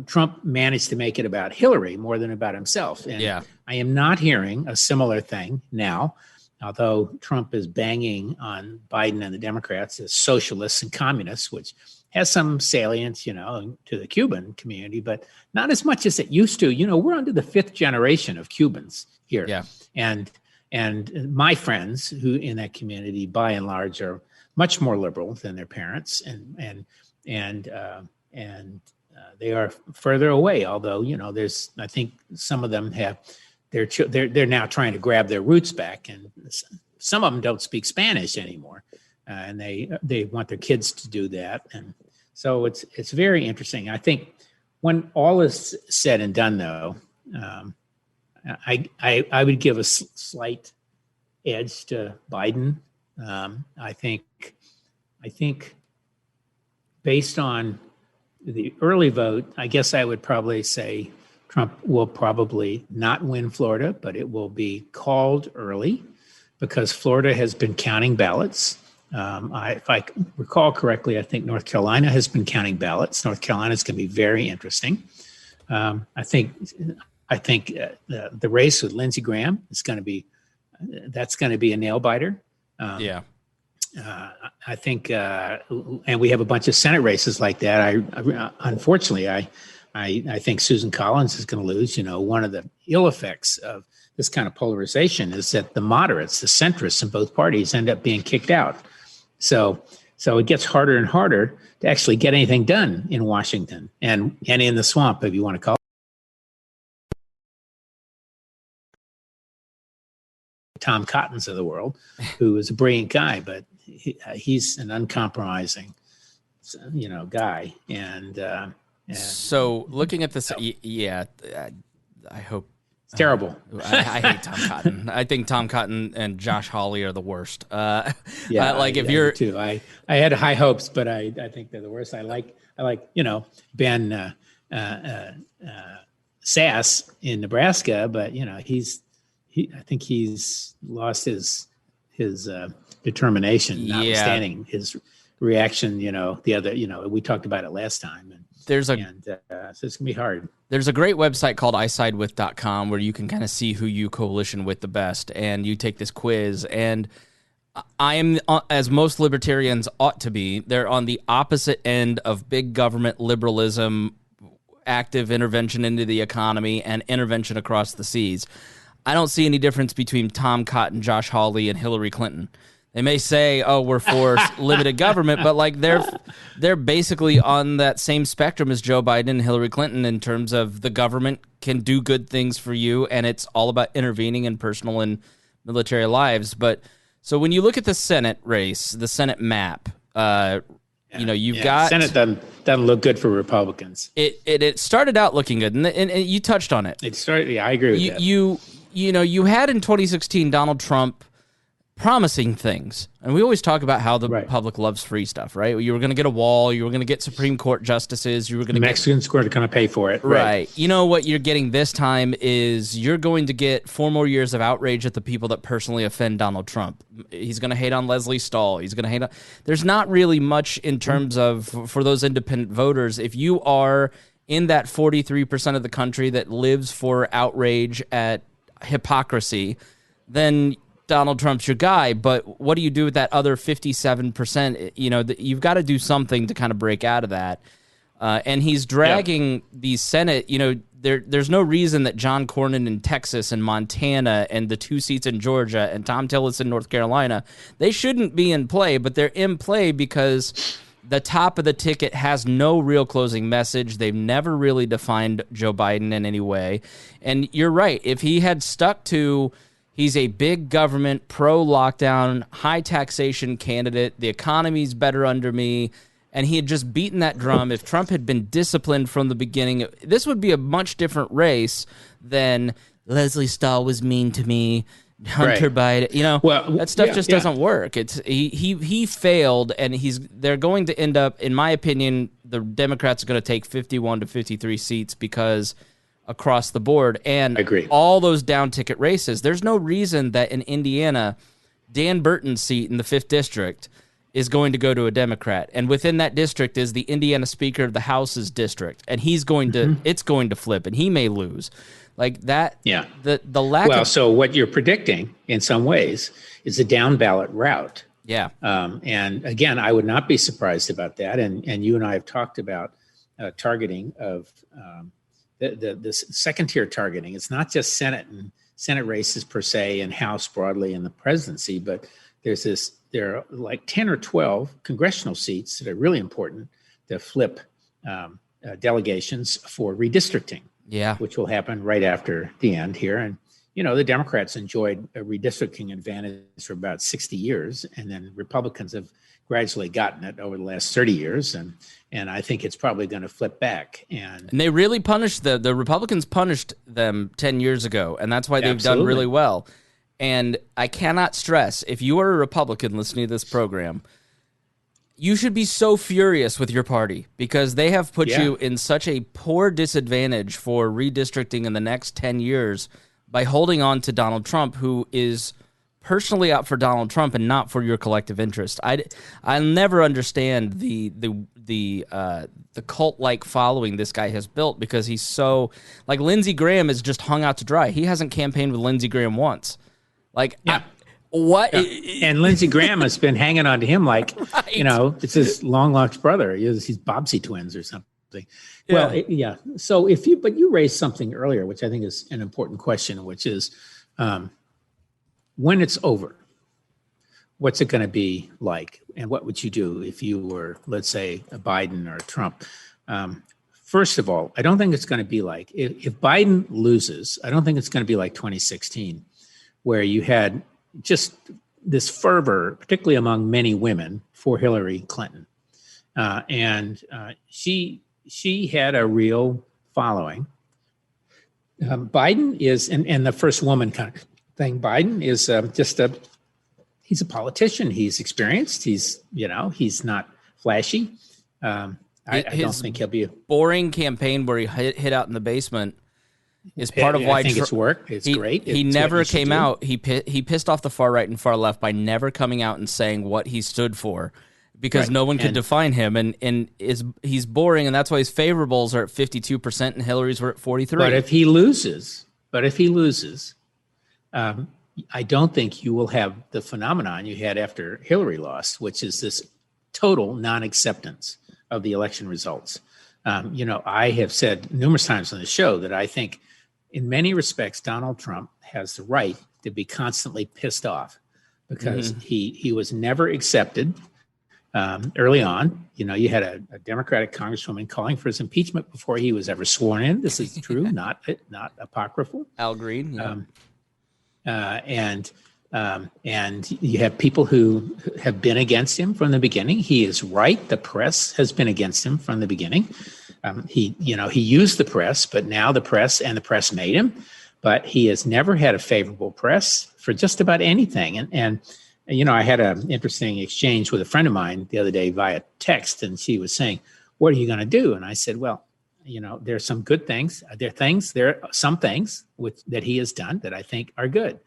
Trump managed to make it about Hillary more than about himself. And I am not hearing a similar thing now, although Trump is banging on Biden and the Democrats as socialists and communists, which has some salience, to the Cuban community, but not as much as it used to. We're under the 5th generation of Cubans here. Yeah. And my friends who in that community, by and large, are much more liberal than their parents, and they are further away. Although, I think some of them have they're now trying to grab their roots back, and some of them don't speak Spanish anymore. And they want their kids to do that, and so it's very interesting. I think when all is said and done, though, I would give a slight edge to Biden. I think based on the early vote, I guess I would probably say Trump will probably not win Florida, but it will be called early because Florida has been counting ballots. If I recall correctly, I think North Carolina has been counting ballots. North Carolina is going to be very interesting. I think the race with Lindsey Graham is going to be a nail biter. I think, and we have a bunch of Senate races like that. Unfortunately, I think Susan Collins is going to lose. One of the ill effects of this kind of polarization is that the moderates, the centrists in both parties, end up being kicked out. So it gets harder and harder to actually get anything done in Washington and in the swamp, if you want to call it. Tom Cottons of the world, who is a brilliant guy, but he's an uncompromising, guy. And so looking at this, I hope it's terrible. I hate Tom Cotton. I think Tom Cotton and Josh Hawley are the worst. I do too. I had high hopes, but I think they're the worst. I like Ben Sass in Nebraska, but I think he's lost his determination, notwithstanding his reaction. The other, we talked about it last time, so it's gonna be hard. There's a great website called isidewith.com where you can kind of see who you coalition with the best, and you take this quiz. And I am, as most libertarians ought to be, they're on the opposite end of big government liberalism, active intervention into the economy, and intervention across the seas. I don't see any difference between Tom Cotton, Josh Hawley, and Hillary Clinton. They may say, "Oh, we're for limited government," but they're basically on that same spectrum as Joe Biden and Hillary Clinton in terms of the government can do good things for you, and it's all about intervening in personal and military lives. But so when you look at the Senate race, the Senate map, you've got Senate doesn't look good for Republicans. It started out looking good, and you touched on it. It started. Yeah, I agree with that. You had in 2016 Donald Trump promising things, and we always talk about how the public loves free stuff, right? You were going to get a wall, you were going to get Supreme Court justices, you were going to Mexicans were going to pay for it, right? You know what you're getting this time is you're going to get 4 more years of outrage at the people that personally offend Donald Trump. He's going to hate on Leslie Stahl. He's going to hate on. There's not really much in terms of for those independent voters. If you are in that 43% of the country that lives for outrage at hypocrisy, then Donald Trump's your guy. But what do you do with that other 57%? You've got to do something to kind of break out of that. And he's dragging the Senate. There's no reason that John Cornyn in Texas and Montana and the 2 seats in Georgia and Tom Tillis in North Carolina, they shouldn't be in play, but they're in play because the top of the ticket has no real closing message. They've never really defined Joe Biden in any way. And you're right. If he had stuck to he's a big government, pro-lockdown, high taxation candidate, the economy's better under me, and he had just beaten that drum, if Trump had been disciplined from the beginning, this would be a much different race than Leslie Stahl was mean to me, Hunter Biden. That stuff just doesn't work. It's he failed, and they're going to end up, in my opinion, the Democrats are going to take 51 to 53 seats because across the board, and all those down ticket races. There's no reason that in Indiana, Dan Burton's seat in the 5th district is going to go to a Democrat, and within that district is the Indiana Speaker of the House's district, and he's going to it's going to flip, and he may lose. Like that. Yeah. The lack. Well, so what you're predicting in some ways is a down ballot route. Yeah. And again, I would not be surprised about that. And you and I have talked about targeting of the second tier targeting. It's not just Senate races per se and House broadly and the presidency, but there are like 10 or 12 congressional seats that are really important to flip delegations for redistricting. Yeah, which will happen right after the end here. And, the Democrats enjoyed a redistricting advantage for about 60 years, and then Republicans have gradually gotten it over the last 30 years. And I think it's probably going to flip back. And they really punished the Republicans punished them 10 years ago, and that's why they've done really well. And I cannot stress, if you are a Republican listening to this program, You should be so furious with your party because they have put you in such a poor disadvantage for redistricting in the next 10 years by holding on to Donald Trump, who is personally out for Donald Trump and not for your collective interest. I'll never understand the cult-like following this guy has built because he's so, like, Lindsey Graham is just hung out to dry. He hasn't campaigned with Lindsey Graham once. Like, what? Yeah. And Lindsey Graham has been hanging on to him like, right. It's his long-lost brother. He's Bobsey twins or something. Yeah. Well, So but you raised something earlier, which I think is an important question, which is when it's over, what's it going to be like? And what would you do if you were, let's say, a Biden or a Trump? First of all, I don't think it's going to be like, if Biden loses, I don't think it's going to be like 2016, where you had just this fervor, particularly among many women, for Hillary Clinton. And she had a real following. Biden is, and the first woman kind of thing, Biden is he's a politician. He's experienced. He's not flashy. I don't think he'll be a boring campaign where he hid out in the basement is part of why I think it's worked. It's great. He never came out. He pissed off the far right and far left by never coming out and saying what he stood for, because no one could define him, and he's boring, and that's why his favorables are at 52% and Hillary's were at 43%. But if he loses, I don't think you will have the phenomenon you had after Hillary lost, which is this total non-acceptance of the election results. I have said numerous times on the show that I think in many respects, Donald Trump has the right to be constantly pissed off because he was never accepted early on. You had a Democratic Congresswoman calling for his impeachment before he was ever sworn in. This is true, not apocryphal. Al Green. And you have people who have been against him from the beginning. He is right. The press has been against him from the beginning. He used the press, but now the press made him. But he has never had a favorable press for just about anything. And I had an interesting exchange with a friend of mine the other day via text, and she was saying, "What are you going to do?" And I said, "Well, there's some good things. There are some things that he has done that I think are good,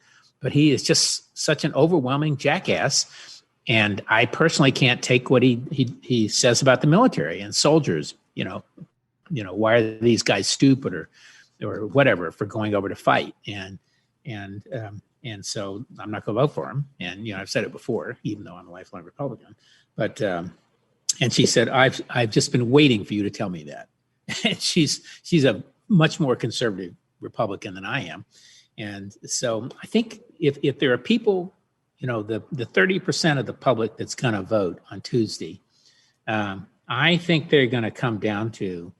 but he is just such an overwhelming jackass. And I personally can't take what he says about the military and soldiers. Why are these guys stupid or whatever for going over to fight? And so I'm not going to vote for him. And I've said it before, even though I'm a lifelong Republican. But and she said, I've just been waiting for you to tell me that." And she's a much more conservative Republican than I am. And so I think if there are people, the 30% of the public that's going to vote on Tuesday, I think they're going to come down to,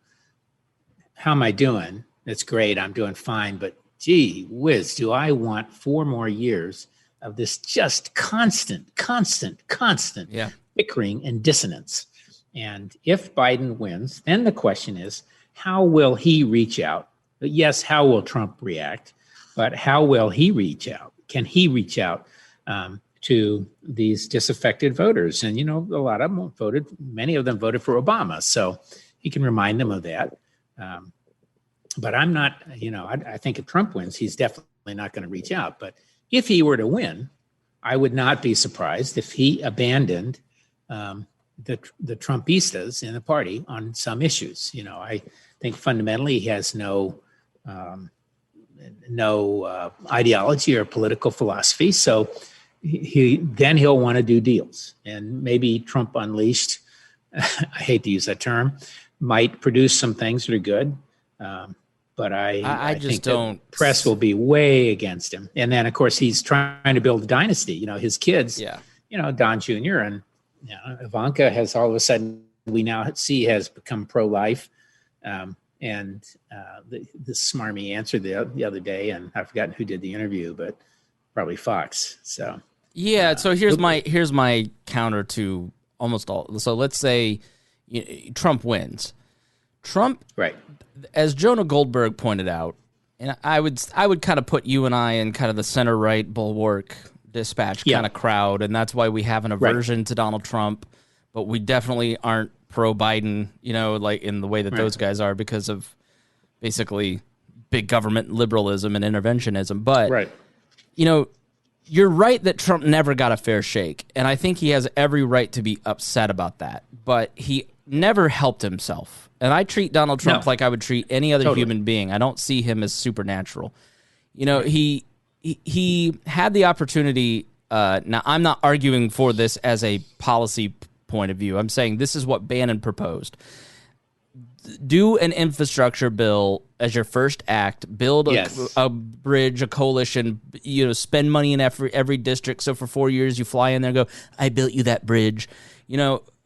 how am I doing? That's great. I'm doing fine. But gee whiz, do I want 4 more years of this just constant bickering and dissonance? And if Biden wins, then the question is, how will he reach out? Yes, how will Trump react? But how will he reach out? Can he reach out to these disaffected voters? And, a lot of them many of them voted for Obama. So he can remind them of that. But I'm not, I think if Trump wins, he's definitely not going to reach out. But if he were to win, I would not be surprised if he abandoned the Trumpistas in the party on some issues. I think fundamentally he has no ideology or political philosophy. So he'll want to do deals, and maybe Trump unleashed, I hate to use that term, might produce some things that are good. But I just think don't. The press will be way against him. And then, of course, he's trying to build a dynasty. His kids, Don Jr. and Ivanka has all of a sudden, we now see, has become pro-life. And the smarmy answer the other day, and I've forgotten who did the interview, but probably Fox. So so here's my counter to almost all. So let's say Trump wins. Trump, right? As Jonah Goldberg pointed out, and I would kind of put you and I in kind of the center right bulwark dispatch kind of crowd, and that's why we have an aversion to Donald Trump. but we definitely aren't pro-Biden, like in the way that Right. those guys are because of basically big government liberalism and interventionism. But, Right. You're right that Trump never got a fair shake, and I think he has every right to be upset about that. But he never helped himself. And I treat Donald Trump like I would treat any other human being. I don't see him as supernatural. He had the opportunity. Now, I'm not arguing for this as a policy point of view. I'm saying this is what Bannon proposed. Do an infrastructure bill as your first act. Build a bridge, a coalition. Spend money in every district. So for 4 years, you fly in there and go, "I built you that bridge."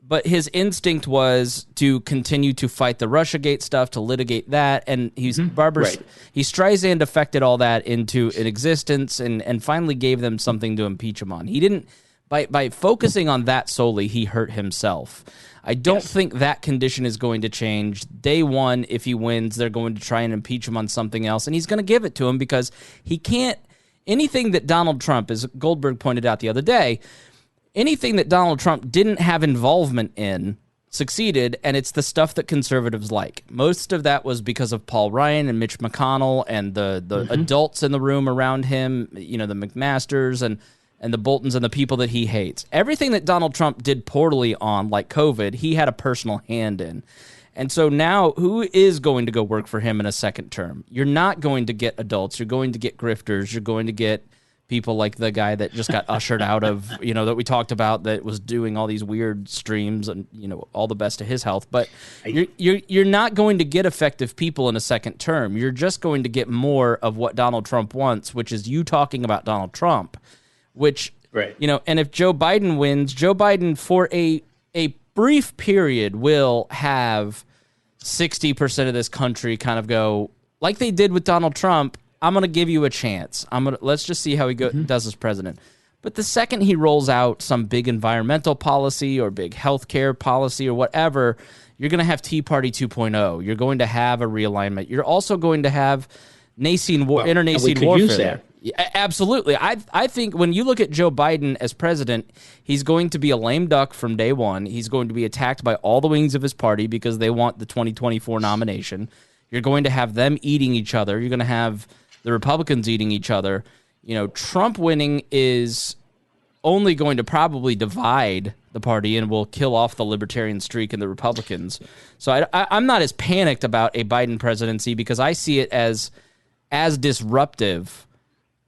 But his instinct was to continue to fight the Russiagate stuff, to litigate that, and he Streisand affected all that into an existence, and finally gave them something to impeach him on. He didn't by focusing on that solely, he hurt himself. I don't think that condition is going to change. Day one, if he wins, they're going to try and impeach him on something else, and he's going to give it to him because he can't. Anything that Donald Trump, as Goldberg pointed out the other day, anything that Donald Trump didn't have involvement in succeeded, and it's the stuff that conservatives like. Most of that was because of Paul Ryan and Mitch McConnell and the adults in the room around him, the McMasters and the Boltons and the people that he hates. Everything that Donald Trump did poorly on, like COVID, he had a personal hand in. And so now, who is going to go work for him in a second term? You're not going to get adults. You're going to get grifters. You're going to get people like the guy that just got ushered out of, that we talked about, that was doing all these weird streams, and, all the best to his health. But you're not going to get effective people in a second term. You're just going to get more of what Donald Trump wants, which is you talking about Donald Trump. Which, and if Joe Biden wins, Joe Biden for a brief period will have 60% of this country kind of go, like they did with Donald Trump, I'm going to give you a chance. Let's just see how he does as president. But the second he rolls out some big environmental policy or big healthcare policy or whatever, you're going to have Tea Party 2.0. You're going to have a realignment. You're also going to have internecine warfare there. Yeah, absolutely. I think when you look at Joe Biden as president, he's going to be a lame duck from day one. He's going to be attacked by all the wings of his party because they want the 2024 nomination. You're going to have them eating each other. You're going to have the Republicans eating each other. Trump winning is only going to probably divide the party and will kill off the libertarian streak in the Republicans. So I'm not as panicked about a Biden presidency because I see it as disruptive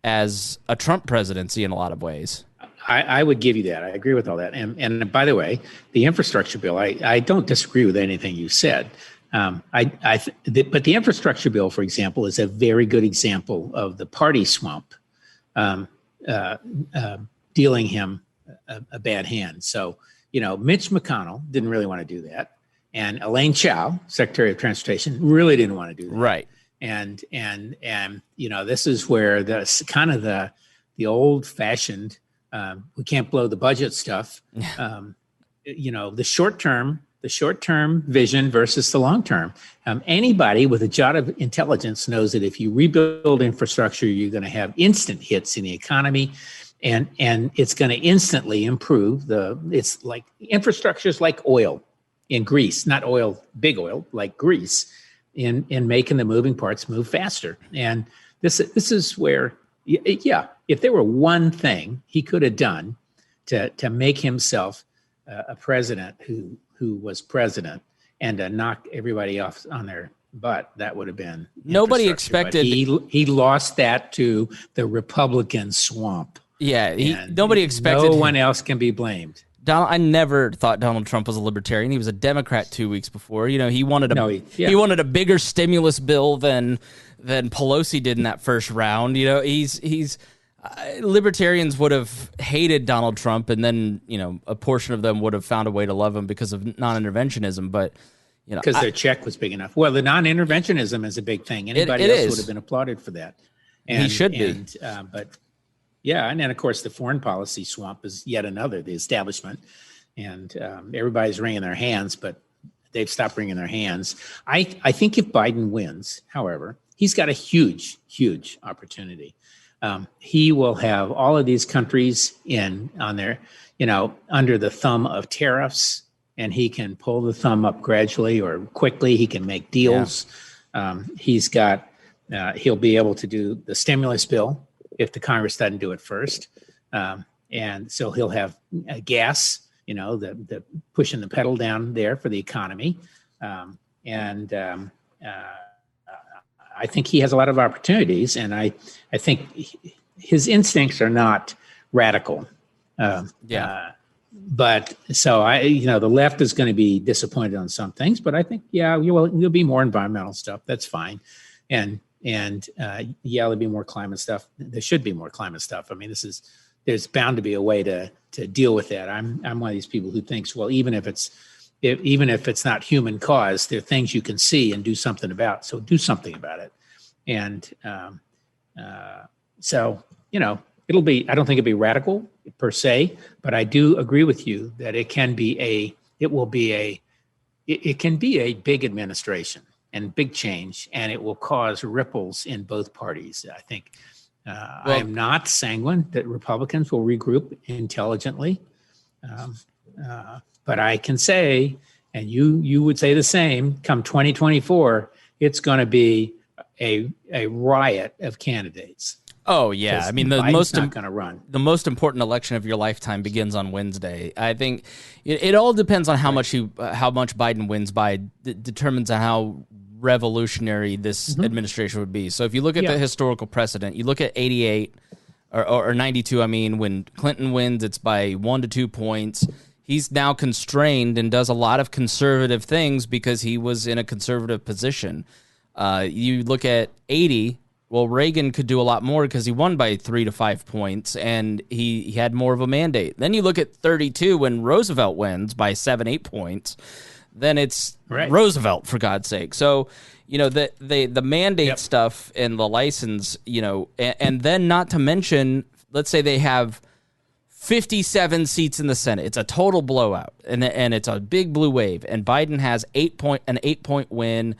as a Trump presidency in a lot of ways. I would give you that. I agree with all that. And by the way, the infrastructure bill, I don't disagree with anything you said. But the infrastructure bill, for example, is a very good example of the party swamp dealing him a bad hand. So, Mitch McConnell didn't really want to do that. And Elaine Chao, Secretary of Transportation, really didn't want to do that. Right. And this is where the old fashioned we can't blow the budget stuff. The short term vision versus the long term. Anybody with a jot of intelligence knows that if you rebuild infrastructure, you're going to have instant hits in the economy, and it's going to instantly improve it's like infrastructure is like oil in grease, not oil, big oil, like grease. In making the moving parts move faster. And this is where, if there were one thing he could have done to make himself a president who was president and to knock everybody off on their butt, that would have been nobody expected. He lost that to the Republican swamp. Yeah, nobody expected. No one else can be blamed. I never thought Donald Trump was a libertarian. He was a Democrat 2 weeks before. He wanted he wanted a bigger stimulus bill than Pelosi did in that first round. He's libertarians would have hated Donald Trump, and then a portion of them would have found a way to love him because of non-interventionism. But because their check was big enough. Well, the non-interventionism is a big thing. Anybody else would have been applauded for that. And he should be. But. Yeah, and then of course the foreign policy swamp is yet another, the establishment, and everybody's wringing their hands, but they've stopped wringing their hands. I think if Biden wins, however, he's got a huge opportunity. He will have all of these countries under the thumb of tariffs and he can pull the thumb up gradually or quickly. He can make deals. He's got. He'll be able to do the stimulus bill if the Congress doesn't do it first, and so he'll have gas. The pushing the pedal down there for the economy, and I think he has a lot of opportunities, and I think his instincts are not radical. But so the left is going to be disappointed on some things, but I think, there'll be more environmental stuff. That's fine. And there'll be more climate stuff. There should be more climate stuff. I mean, there's bound to be a way to deal with that. I'm one of these people who thinks, well, even if it's not human caused, there are things you can see and do something about. So do something about it. And so it'll be. I don't think it'll be radical per se, but I do agree with you that it can be a big administration and big change, and it will cause ripples in both parties. I think. I am not sanguine that Republicans will regroup intelligently, but I can say, and you would say the same, come 2024, it's going to be a riot of candidates. Oh yeah, I mean Biden's not going to run. The most important election of your lifetime begins on Wednesday. I think it all depends on how much Biden wins by. Determines on how revolutionary this administration would be. So if you look at the historical precedent, you look at 88 or 92, when Clinton wins, it's by 1 to 2 points. He's now constrained and does a lot of conservative things because he was in a conservative position. You look at 80, well, Reagan could do a lot more because he won by 3 to 5 points and he had more of a mandate. Then you look at 32 when Roosevelt wins by 7, 8 points. Then it's Roosevelt, for God's sake. So, the mandate stuff and the license, and then not to mention, let's say they have 57 seats in the Senate. It's a total blowout, and it's a big blue wave. And Biden has an 8-point win,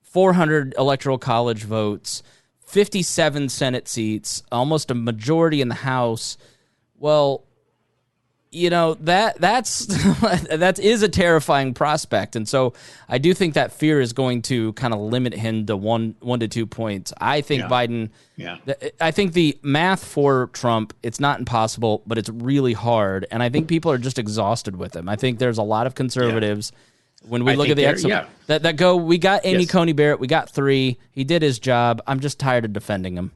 400 electoral college votes, 57 Senate seats, almost a majority in the House. Well, that is a terrifying prospect, and so I do think that fear is going to kind of limit him to 1 to 2 points. I think Biden. Yeah. I think the math for Trump, it's not impossible, but it's really hard, and I think people are just exhausted with him. I think there's a lot of conservatives when we look at the that go. We got Amy Coney Barrett. We got 3. He did his job. I'm just tired of defending him.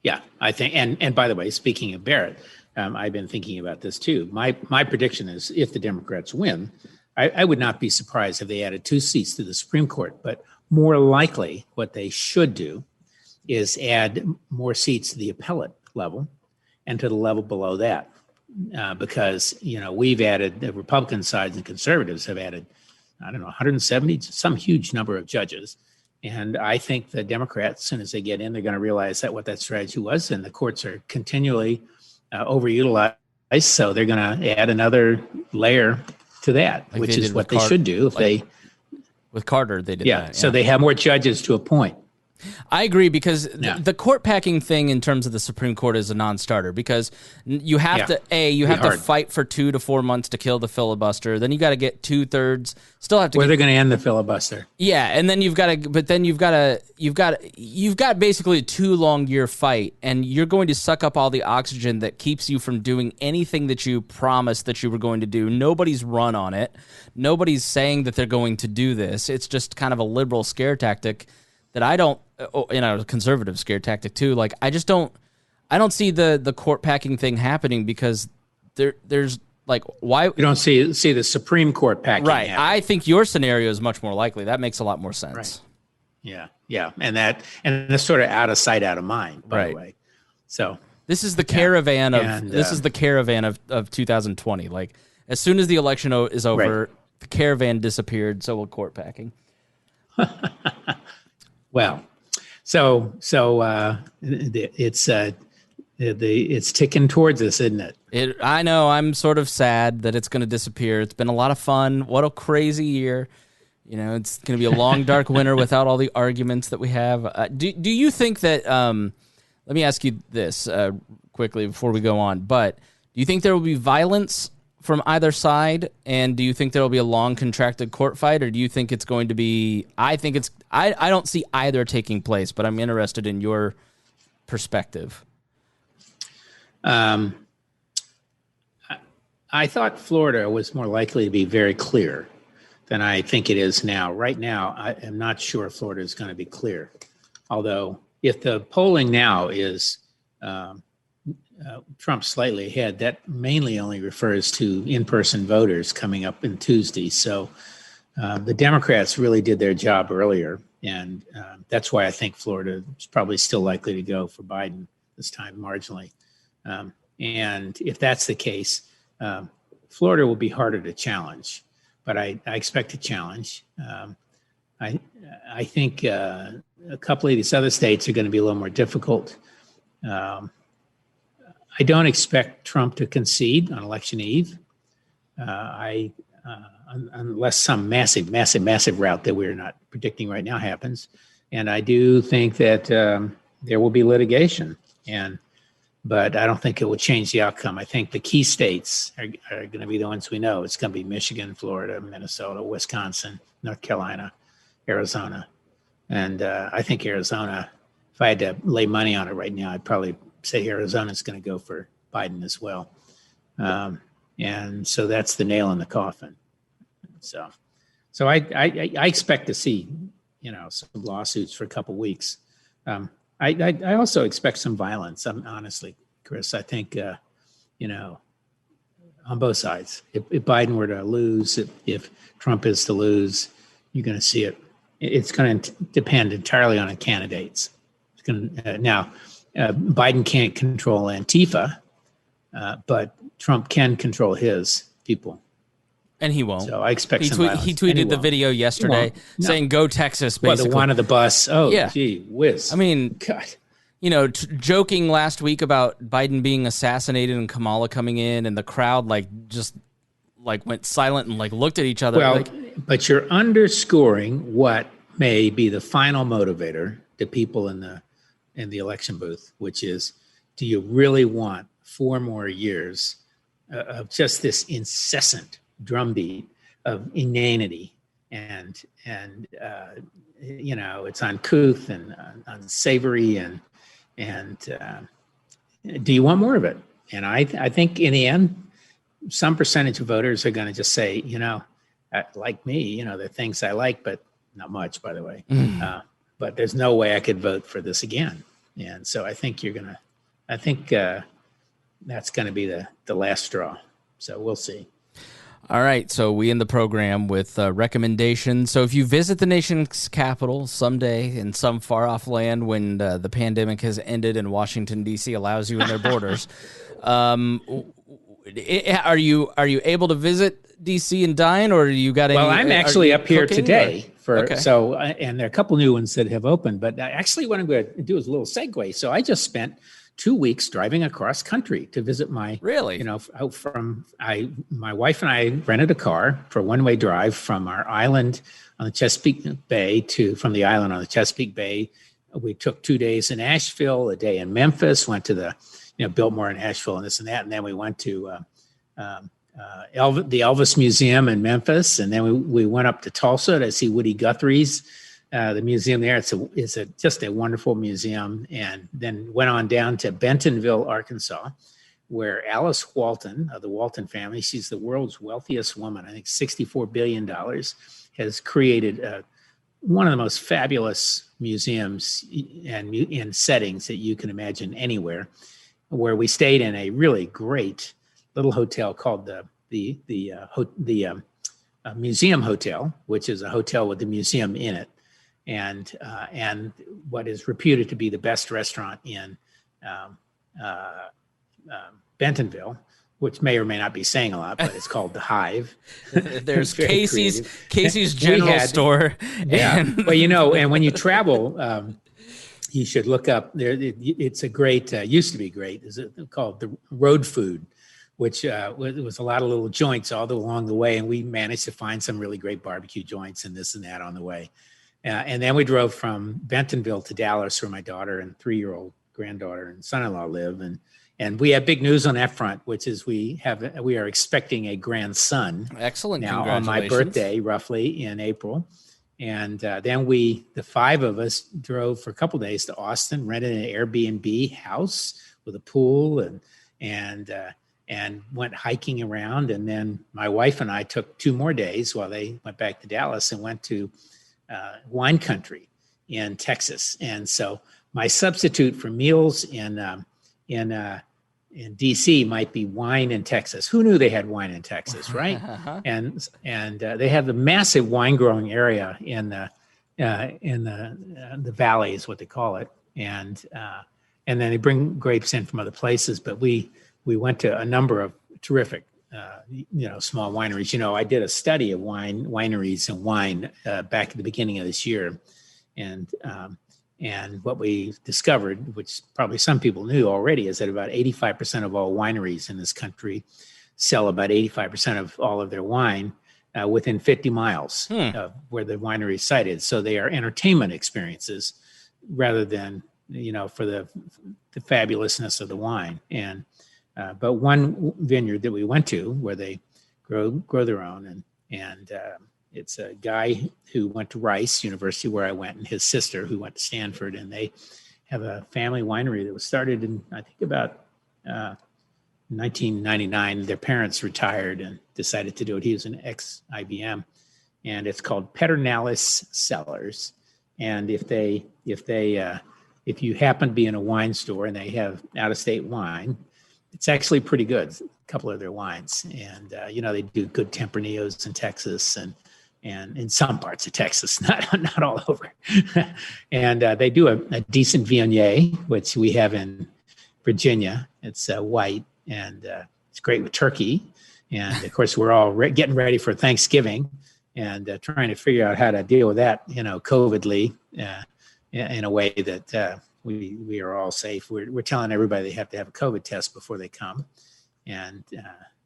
Yeah, I think. And by the way, speaking of Barrett. I've been thinking about this too. My prediction is if the Democrats win, I would not be surprised if they added 2 seats to the Supreme Court. But more likely, what they should do is add more seats to the appellate level and to the level below that. Because, we've added, the Republican sides and conservatives have added, 170, some huge number of judges. And I think the Democrats, as soon as they get in, they're going to realize that what that strategy was. And the courts are continually overutilized, so they're going to add another layer to that, which is what they should do if with Carter they did that. Yeah, so they have more judges to appoint. I agree because the court packing thing in terms of the Supreme Court is a non-starter because you have to fight for 2 to 4 months to kill the filibuster. Then you got to get 2/3. Still have to. They're going to end the filibuster. Yeah, and then you've got basically a 2 long year fight, and you're going to suck up all the oxygen that keeps you from doing anything that you promised that you were going to do. Nobody's run on it. Nobody's saying that they're going to do this. It's just kind of a liberal scare tactic. That I don't, conservative scare tactic too. Like I don't see the court packing thing happening because there's like why you don't see the Supreme Court packing. Right. Happening. I think your scenario is much more likely. That makes a lot more sense. Right. Yeah, and that's sort of out of sight, out of mind. By the way, so this is the caravan of 2020. Like as soon as the election is over, the caravan disappeared. So will court packing. Well, so it's ticking towards us, isn't it? I know. I'm sort of sad that it's going to disappear. It's been a lot of fun. What a crazy year! It's going to be a long, dark winter without all the arguments that we have. Do you think that? Let me ask you this quickly before we go on. But do you think there will be violence from either side? And do you think there'll be a long contracted court fight, or do you think it's going to be? I don't see either taking place, but I'm interested in your perspective. I thought Florida was more likely to be very clear than I think it is now. Right now, I am not sure Florida is going to be clear. Although, if the polling now is Trump slightly ahead, that mainly only refers to in-person voters coming up in Tuesday. So the Democrats really did their job earlier. And that's why I think Florida is probably still likely to go for Biden this time, marginally. And if that's the case, Florida will be harder to challenge, but I expect a challenge. I think a couple of these other states are going to be a little more difficult. I don't expect Trump to concede on election eve. Unless some massive route that we're not predicting right now happens. And I do think that there will be litigation, but I don't think it will change the outcome. I think the key states are going to be the ones we know. It's going to be Michigan, Florida, Minnesota, Wisconsin, North Carolina, Arizona. And I think Arizona, if I had to lay money on it right now, I'd probably say Arizona is going to go for Biden as well. And so that's the nail in the coffin. So I expect to see, some lawsuits for a couple of weeks. I also expect some violence. Honestly, Chris, I think, on both sides. If Biden were to lose, if Trump is to lose, you're going to see it. It's going to depend entirely on the candidates. It's going to, now, Biden can't control Antifa, but Trump can control his people. And he won't. So I expect some violence. He tweeted the video yesterday saying, "Go Texas," basically. Well, the one of the bus. Oh, yeah. Gee whiz. I mean, God. Joking last week about Biden being assassinated and Kamala coming in, and the crowd just went silent and looked at each other. Well, but you're underscoring what may be the final motivator to people in the election booth, which is, do you really want 4 more years of just this incessant drumbeat of inanity and it's uncouth and unsavory and do you want more of it? And I think in the end, some percentage of voters are going to just say, like me, there are things I like, but not much, by the way. But there's no way I could vote for this again. And so I think that's going to be the last straw. So we'll see. All right, so we end the program with recommendations. So if you visit the nation's capital someday in some far-off land when the pandemic has ended and Washington, D.C. allows you in their borders, are you able to visit D.C. and dine, or you got any? Well, I'm actually up here today. Okay. And there are a couple new ones that have opened. But actually, what I'm going to do is a little segue. So I just spent 2 weeks driving across country to visit my, my wife and I rented a car for a one-way drive from our island on the Chesapeake Bay from the island on the Chesapeake Bay. We took 2 days in Asheville, a day in Memphis, went to the, Biltmore in Asheville and this and that. And then we went to the Elvis Museum in Memphis. And then we went up to Tulsa to see Woody Guthrie's the museum there. It's just a wonderful museum. And then went on down to Bentonville, Arkansas, where Alice Walton of the Walton family, she's the world's wealthiest woman, I think $64 billion, has created one of the most fabulous museums and settings that you can imagine anywhere, where we stayed in a really great little hotel called the Museum Hotel, which is a hotel with the museum in it. And what is reputed to be the best restaurant in Bentonville, which may or may not be saying a lot, but it's called The Hive. There's Casey's General Store. Yeah, but and when you travel, you should look up there. It's a great, used to be great. Is it called the Road Food, which was a lot of little joints all along the way, and we managed to find some really great barbecue joints and this and that on the way. And then we drove from Bentonville to Dallas, where my daughter and 3-year-old granddaughter and son-in-law live. And And we have big news on that front, which is we are expecting a grandson. Excellent. Now on my birthday, roughly in April. And then the 5 of us drove for a couple of days to Austin, rented an Airbnb house with a pool and went hiking around. And then my wife and I took 2 more days while they went back to Dallas and went to wine country in Texas. And so my substitute for meals in DC might be wine in Texas. Who knew they had wine in Texas, right? And they have the massive wine growing area in the valley is what they call it, and then they bring grapes in from other places. But we went to a number of terrific, small wineries. I did a study of wineries and wine back at the beginning of this year, and what we discovered, which probably some people knew already, is that about 85% of all wineries in this country sell about 85% of all of their wine within 50 miles of where the winery is sited. So they are entertainment experiences rather than, for the fabulousness of the wine. And but one vineyard that we went to where they grow their own, and it's a guy who went to Rice University, where I went, and his sister who went to Stanford, and they have a family winery that was started in, I think, about 1999. Their parents retired and decided to do it. He was an ex-IBM, and it's called Pedernales Cellars. And if you happen to be in a wine store and they have out-of-state wine, it's actually pretty good. A couple of their wines, and they do good Tempranillos in Texas and in some parts of Texas, not all over. And they do a decent Viognier, which we have in Virginia. It's white, and it's great with turkey. And of course, we're all getting ready for Thanksgiving and trying to figure out how to deal with that, COVIDly, in a way that we are all safe. We're telling everybody they have to have a COVID test before they come. And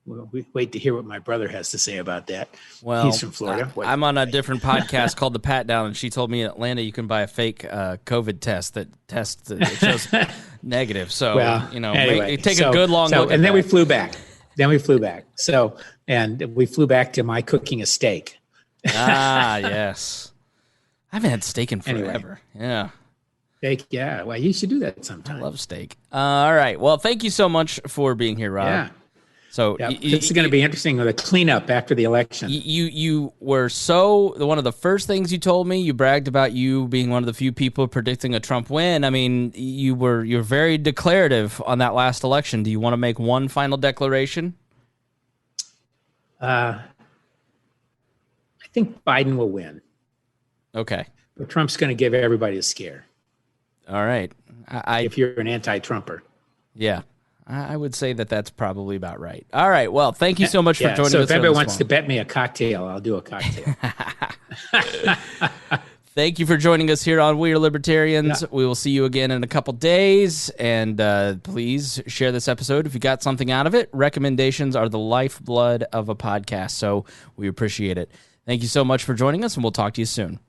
we wait to hear what my brother has to say about that. Well, he's from Florida. I'm on a different podcast called The Pat Down, and she told me in Atlanta you can buy a fake COVID test that shows negative. So, anyway, take a good long look. And then we flew back. So, and we flew back to my cooking a steak. Yes. I haven't had steak in forever. Anyway. Yeah. Steak, yeah. Well, you should do that sometime. I love steak. All right. Well, thank you so much for being here, Rob. Yeah. So this is going to be interesting with a cleanup after the election. You were one of the first things you told me. You bragged about you being one of the few people predicting a Trump win. I mean, you're very declarative on that last election. Do you want to make one final declaration? I think Biden will win. Okay, but Trump's going to give everybody a scare. All right, if you're an anti-Trumper, yeah. I would say that's probably about right. All right. Well, thank you so much for joining us. So if anybody wants to bet me a cocktail, I'll do a cocktail. Thank you for joining us here on We Are Libertarians. Yeah. We will see you again in a couple days. And please share this episode if you got something out of it. Recommendations are the lifeblood of a podcast, so we appreciate it. Thank you so much for joining us, and we'll talk to you soon.